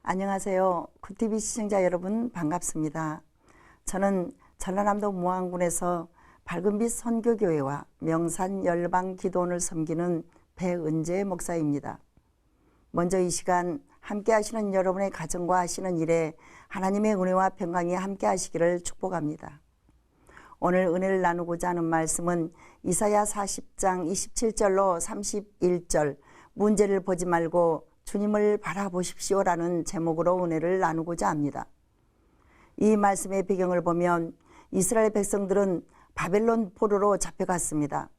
안녕하세요. 굿TV 시청자 여러분 반갑습니다. 저는 전라남도 무안군에서 밝은빛 선교교회와 명산 열방기도원을 섬기는 배은재 목사입니다. 먼저 이 시간 함께 하시는 여러분의 가정과 하시는 일에 하나님의 은혜와 평강이 함께 하시기를 축복합니다. 오늘 은혜를 나누고자 하는 말씀은 이사야 40장 27절로 31절 문제를 보지 말고 주님을 바라보십시오라는 제목으로 은혜를 나누고자 합니다. 이 말씀의 배경을 보면 이스라엘 백성들은 바벨론 포로로 잡혀갔습니다.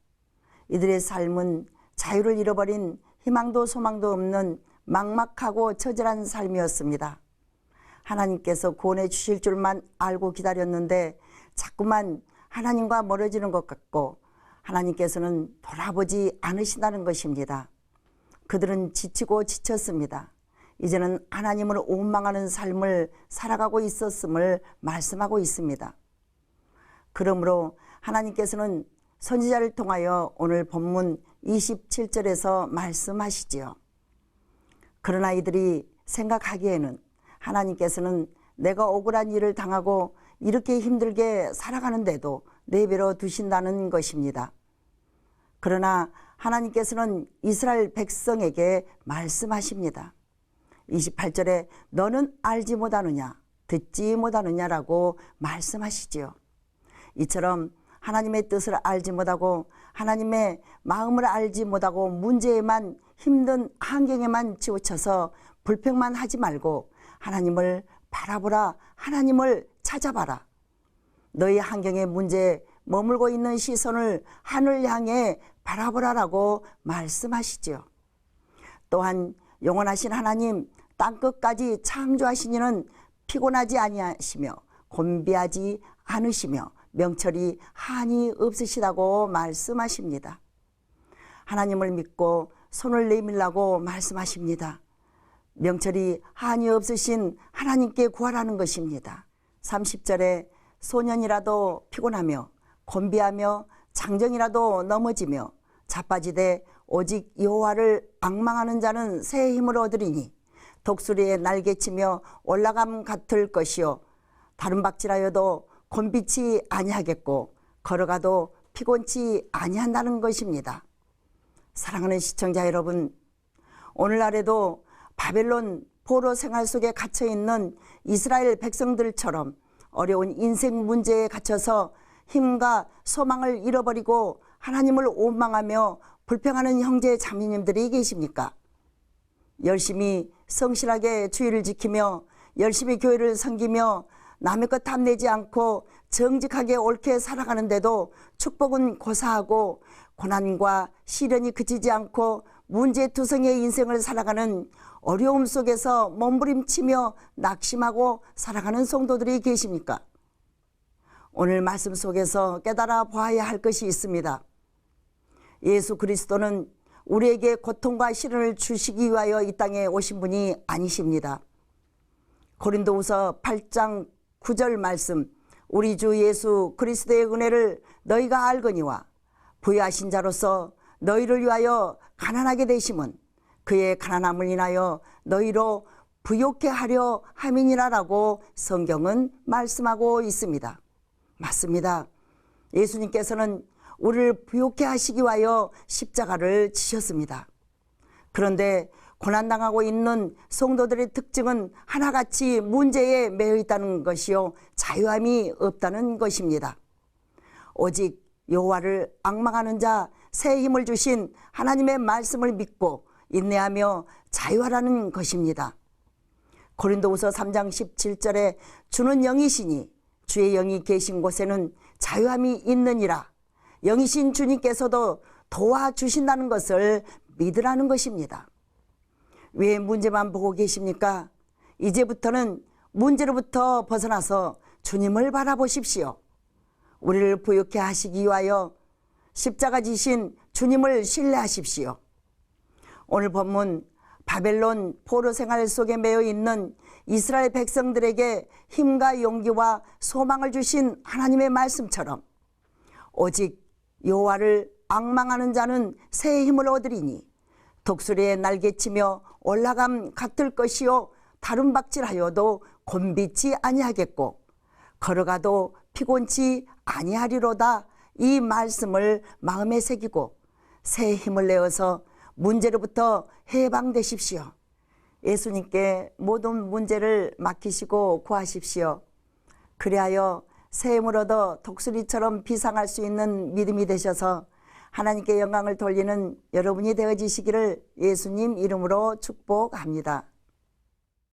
이들의 삶은 자유를 잃어버린 희망도 소망도 없는 막막하고 처절한 삶이었습니다. 하나님께서 구원해 주실 줄만 알고 기다렸는데 자꾸만 하나님과 멀어지는 것 같고 하나님께서는 돌아보지 않으신다는 것입니다. 그들은 지치고 지쳤습니다. 이제는 하나님을 원망하는 삶을 살아가고 있었음을 말씀하고 있습니다. 그러므로 하나님께서는 선지자를 통하여 오늘 본문 27절에서 말씀하시지요. 그러나 이들이 생각하기에는 하나님께서는 내가 억울한 일을 당하고 이렇게 힘들게 살아가는데도 내버려 두신다는 것입니다. 그러나 하나님께서는 이스라엘 백성에게 말씀하십니다. 28절에 너는 알지 못하느냐 듣지 못하느냐라고 말씀하시지요. 이처럼 하나님의 뜻을 알지 못하고 하나님의 마음을 알지 못하고 문제에만 힘든 환경에만 치우쳐서 불평만 하지 말고 하나님을 바라보라, 하나님을 찾아봐라. 너희 환경의 문제에 머물고 있는 시선을 하늘 향해 바라보라라고 말씀하시지요. 또한 영원하신 하나님 땅끝까지 창조하신 이는 피곤하지 아니하시며 곤비하지 않으시며 명철이 한이 없으시다고 말씀하십니다. 하나님을 믿고 손을 내밀라고 말씀하십니다. 명철이 한이 없으신 하나님께 구하라는 것입니다. 30절에 소년이라도 피곤하며 곤비하며 장정이라도 넘어지며 자빠지되 오직 여호와를 앙망하는 자는 새 힘을 얻으리니 독수리에 날개치며 올라감 같을 것이요 다른 박질하여도 곤비치 아니하겠고 걸어가도 피곤치 아니한다는 것입니다. 사랑하는 시청자 여러분, 오늘날에도 바벨론 포로 생활 속에 갇혀있는 이스라엘 백성들처럼 어려운 인생 문제에 갇혀서 힘과 소망을 잃어버리고 하나님을 원망하며 불평하는 형제 자매님들이 계십니까? 열심히 성실하게 주의를 지키며 열심히 교회를 섬기며 남의 것 탐내지 않고 정직하게 옳게 살아가는데도 축복은 고사하고 고난과 시련이 그치지 않고 문제투성이의 인생을 살아가는 어려움 속에서 몸부림치며 낙심하고 살아가는 성도들이 계십니까? 오늘 말씀 속에서 깨달아 보아야 할 것이 있습니다. 예수 그리스도는 우리에게 고통과 시련을 주시기 위하여 이 땅에 오신 분이 아니십니다. 고린도후서 8장 9절 말씀, 우리 주 예수 그리스도의 은혜를 너희가 알거니와 부유하신 자로서 너희를 위하여 가난하게 되심은 그의 가난함을 인하여 너희로 부욕해 하려 함이니라라고 성경은 말씀하고 있습니다. 맞습니다. 예수님께서는 우리를 부욕해 하시기 위하여 십자가를 지셨습니다. 그런데 고난당하고 있는 성도들의 특징은 하나같이 문제에 매여 있다는 것이요 자유함이 없다는 것입니다. 오직 여호와를 앙망하는 자, 새 힘을 주신 하나님의 말씀을 믿고 인내하며 자유하라는 것입니다. 고린도후서 3장 17절에 주는 영이시니 주의 영이 계신 곳에는 자유함이 있느니라. 영이신 주님께서도 도와주신다는 것을 믿으라는 것입니다. 왜 문제만 보고 계십니까? 이제부터는 문제로부터 벗어나서 주님을 바라보십시오. 우리를 부유케 하시기 위하여 십자가 지신 주님을 신뢰하십시오. 오늘 본문 바벨론 포로 생활 속에 매여 있는 이스라엘 백성들에게 힘과 용기와 소망을 주신 하나님의 말씀처럼 오직 여호와를 앙망하는 자는 새 힘을 얻으리니 독수리에 날개치며 올라감 같을 것이요 다른 박질하여도 곤비치 아니하겠고 걸어가도 피곤치 아니하리로다. 이 말씀을 마음에 새기고 새 힘을 내어서 문제로부터 해방되십시오. 예수님께 모든 문제를 맡기시고 구하십시오. 그리하여 새 힘을 얻어 독수리처럼 비상할 수 있는 믿음이 되셔서 하나님께 영광을 돌리는 여러분이 되어지시기를 예수님 이름으로 축복합니다.